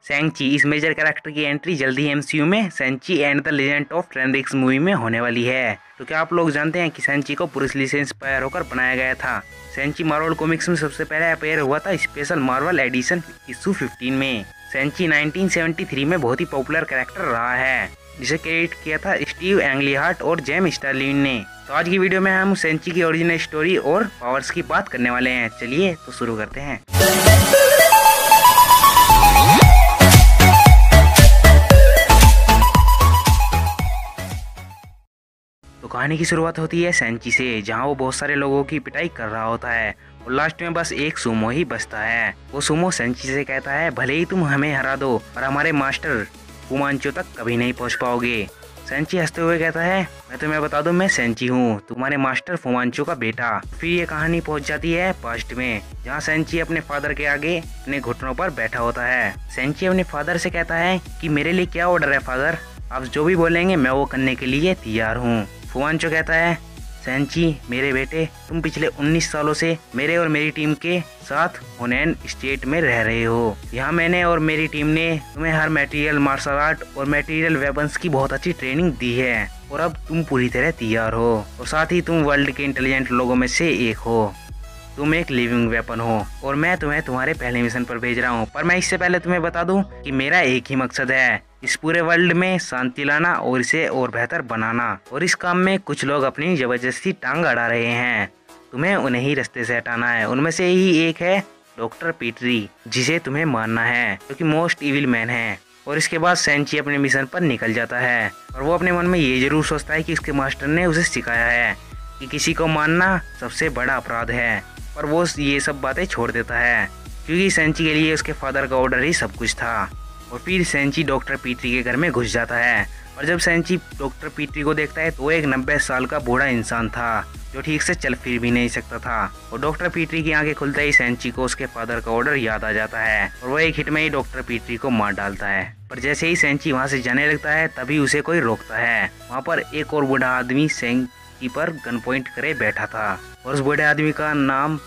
सेंची इस major character की entry जल्दी ही एमसीयू में Shang Chi and the legend of ten rings movie में होने वाली है। तो क्या आप लोग जानते हैं कि सेंची को ब्रूस ली से इंस्पायर होकर बनाया गया था। सेंची मार्वल कॉमिक्स में सबसे पहले अपीयर हुआ था स्पेशल मार्वल एडिशन इशू 15 में। सेंची 1973 में बहुत ही पॉपुलर कैरेक्टर रहा है जिसे क्रिएट किया था स्टीव एंग्लीहार्ट और जेम स्टर्लिन ने। तो आज की वीडियो में हम सेंची की ओरिजिनल स्टोरी और पावर्स की बात करने वाले हैं। चलिए तो शुरू करते हैं। तो कहानी की शुरुआत होती है सेंची से, जहां वो बहुत सारे लोगों की पिटाई कर रहा होता है और लास्ट में बस एक सुमो ही बचता है। वो सुमो सेंची से कहता है, भले ही तुम हमें हरा दो और हमारे मास्टर फुमांचो तक कभी नहीं पहुंच पाओगे। सेंची हंसते हुए कहता है, मैं तुम्हें बता दूं, मैं सेंची हूँ, तुम्हारे मास्टर फुमांचो का बेटा। फिर ये कहानी पहुंच जाती है पास्ट में, जहाँ सेंची अपने फादर के आगे अपने घुटनों पर बैठा होता है। सेंची अपने फादर से कहता है कि मेरे लिए क्या ऑर्डर है फादर, आप जो भी बोलेंगे मैं वो करने के लिए तैयार हूँ। फुमांचो कहता है, सेंची मेरे बेटे, तुम पिछले 19 सालों से मेरे और मेरी टीम के साथ हुनैन स्टेट में रह रहे हो। यहाँ मैंने और मेरी टीम ने तुम्हें हर मटेरियल मार्शल आर्ट और मटेरियल वेपन्स की बहुत अच्छी ट्रेनिंग दी है और अब तुम पूरी तरह तैयार हो और साथ ही तुम वर्ल्ड के इंटेलिजेंट लोगों में से एक हो। तुम एक लिविंग वेपन हो और मैं तुम्हें तुम्हारे पहले मिशन पर भेज रहा हूँ। पर मैं इससे पहले तुम्हें बता दूं कि मेरा एक ही मकसद है, इस पूरे वर्ल्ड में शांति लाना और इसे और बेहतर बनाना। और इस काम में कुछ लोग अपनी जबरदस्ती टांग अड़ा रहे हैं, तुम्हें उन्हें ही रास्ते से हटाना है। उनमें से ही एक है डॉक्टर पीटरी, जिसे तुम्हें मारना है क्योंकि मोस्ट इविल मैन है। और इसके बाद सेंची अपने मिशन पर निकल जाता है और वो अपने मन में ये जरूर सोचता है कि उसके मास्टर ने उसे सिखाया है कि किसी को मारना सबसे बड़ा अपराध है। पर वो ये सब बातें छोड़ देता है क्योंकि सेंची के लिए उसके फादर का ऑर्डर ही सब कुछ था। और फिर सेंची डॉक्टर पीटरी के घर में घुस जाता है और जब सेंची डॉक्टर पीटरी को देखता है तो वो एक 90 साल का बूढ़ा इंसान था जो ठीक से चल फिर भी नहीं सकता था। और डॉक्टर पीटरी की आंखें खुलते ही सेंची को उसके फादर का ऑर्डर याद आ जाता है और वो एक हिट में ही डॉक्टर पीटरी को मार डालता है। पर जैसे ही सेंची वहाँ से जाने लगता है तभी उसे कोई रोकता है। वहाँ पर एक और बूढ़ा आदमी सेंची पर गन पॉइंट करे बैठा था और उस बूढ़े आदमी का नाम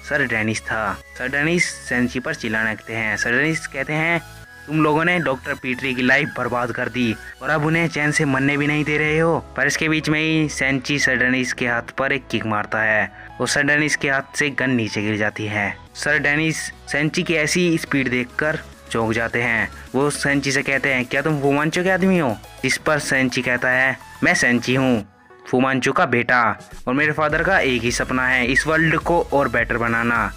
सर डेनिस था। सर डेनिस सेंची पर चिल्लाने लगते हैं। सर डेनिस कहते हैं, तुम लोगों ने डॉक्टर पीटरी की लाइफ बर्बाद कर दी और अब उन्हें चैन से मरने भी नहीं दे रहे हो। पर इसके बीच में ही सेंची सर डेनिस के हाथ पर एक किक मारता है और सर डेनिस के हाथ से गन नीचे गिर जाती है। सर डेनिस सेंची की ऐसी स्पीड देखकर चौंक जाते हैं। वो सेंची से कहते हैं, क्या तुम फुमांचो के आदमी हो? इस पर सेंची कहता है, मैं सेंची हूँ, फुमांचो का बेटा, और मेरे फादर का एक ही सपना है, इस वर्ल्ड को और बेटर बनाना।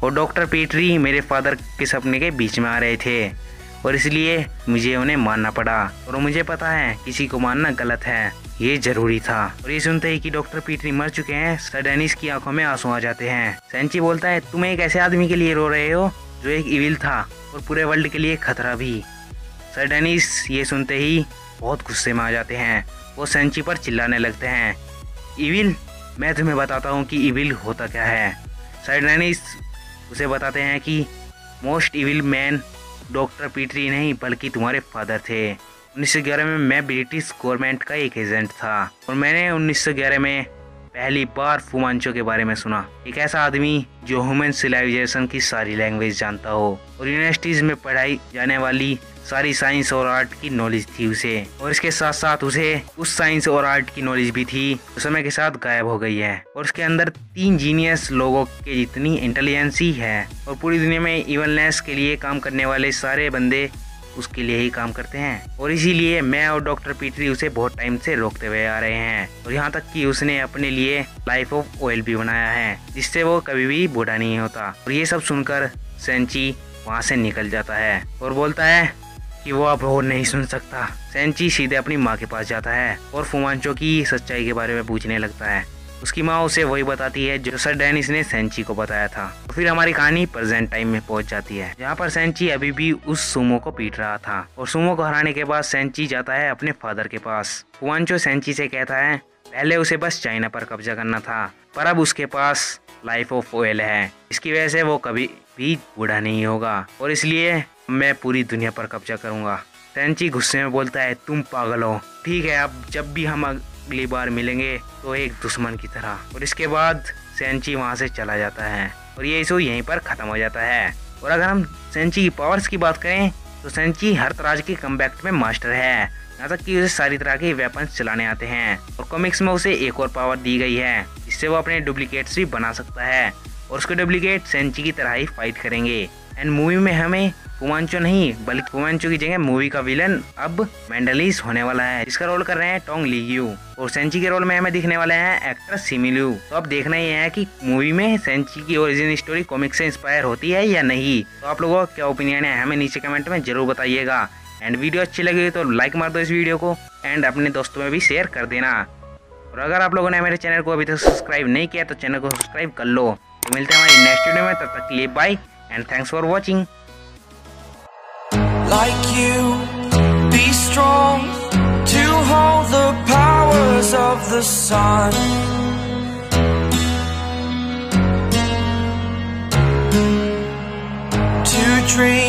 और डॉक्टर पीटरी मेरे फादर के सपने के बीच में आ रहे थे और इसलिए मुझे उन्हें मारना पड़ा। और मुझे पता है किसी को मारना गलत है, ये जरूरी था। और ये सुनते ही कि डॉक्टर पीटरी मर चुके हैं, सर डेनिस की आंखों में आंसू आ जाते हैं। सेंची बोलता है, तुम एक ऐसे आदमी के लिए रो रहे हो जो एक इविल था और पूरे वर्ल्ड के लिए खतरा भी। सर डेनिस ये सुनते ही बहुत गुस्से में आ जाते हैं। वो सेंची पर चिल्लाने लगते हैं, इविल, मैं तुम्हें बताता हूँ कि इविल होता क्या है। सर डेनिस उसे बताते हैं कि मोस्ट इविल मैन डॉक्टर पीटरी नहीं बल्कि तुम्हारे फादर थे। 1911 में मैं ब्रिटिश गवर्नमेंट का एक एजेंट था और मैंने 1911 में पहली बार फुमांचो के बारे में सुना, एक ऐसा आदमी जो ह्यूमन सिविलाइजेशन की सारी लैंग्वेज जानता हो और यूनिवर्सिटीज में पढ़ाई जाने वाली सारी साइंस और आर्ट की नॉलेज थी उसे। और इसके साथ साथ उसे उस साइंस और आर्ट की नॉलेज भी थी जो समय के साथ गायब हो गई है। और उसके अंदर 3 जीनियस लोगों के जितनी इंटेलिजेंसी है और पूरी दुनिया में इवलनेस के लिए काम करने वाले सारे बंदे उसके लिए ही काम करते हैं। और इसीलिए मैं और डॉक्टर पीटरी उसे बहुत टाइम से रोकते हुए आ रहे हैं और यहाँ तक कि उसने अपने लिए लाइफ ऑफ ऑयल भी बनाया है जिससे वो कभी भी बूढ़ा नहीं होता। और ये सब सुनकर सेंची वहाँ से निकल जाता है और बोलता है कि वो अब और नहीं सुन सकता। सेंची सीधे अपनी माँ के पास जाता है और फुमांचो की सच्चाई के बारे में पूछने लगता है। उसकी माँ उसे वही बताती है जो सर डेनिस ने सेंची को बताया था। तो फिर हमारी कहानी प्रेजेंट टाइम में पहुंच जाती है, जहाँ पर सेंची अभी भी उस सुमो को पीट रहा था। और सुमो को हराने के बाद सेंची जाता है अपने फादर के पास। फुमांचो सेंची से कहता है, पहले उसे बस चाइना पर कब्जा करना था पर अब उसके पास लाइफ ऑफ ऑयल है, इसकी वजह से वो कभी भी बूढ़ा नहीं होगा और इसलिए मैं पूरी दुनिया पर कब्जा करूंगा। सेंची गुस्से में बोलता है, तुम पागल हो, ठीक है, अब जब भी हम अगली बार मिलेंगे तो एक दुश्मन की तरह। और इसके बाद सेंची वहाँ से चला जाता है और ये इशू यहीं पर ख़त्म हो जाता है। और अगर हम सेंची की पावर्स की बात करें तो सेंची हर तरह के कम्बैट में मास्टर है, यहाँ तक कि उसे सारी तरह के वेपन्स चलाने आते हैं। और कॉमिक्स में उसे एक और पावर दी गई है जिससे वो अपने डुप्लीकेट्स भी बना सकता है और उसके डुप्लीकेट सेंची की तरह ही फाइट करेंगे। एंड मूवी में हमें फुमांचो नहीं बल्कि फुमांचो की जगह मूवी का विलन अब मेंडलिस होने वाला है, जिसका रोल कर रहे हैं टोंग लीग्यू। और सेंची के रोल में हमें दिखने वाले हैं एक्टर सिमिलू। तो अब देखना ही है कि मूवी में सेंची की ओरिजिन स्टोरी कॉमिक से इंस्पायर होती है या नहीं। तो आप लोगों का क्या ओपिनियन है हमें नीचे कमेंट में जरूर बताइएगा। एंड वीडियो अच्छी लगी तो लाइक मार दो इस वीडियो को एंड अपने दोस्तों में भी शेयर कर देना। और अगर आप लोगों ने मेरे चैनल को अभी तक सब्सक्राइब नहीं किया तो चैनल को सब्सक्राइब कर लो। तो मिलते हैं हमारी नेक्स्ट वीडियो में, तब तक के लिए bye and thanks for watching. Like you, be strong to hold the powers of the sun. To dream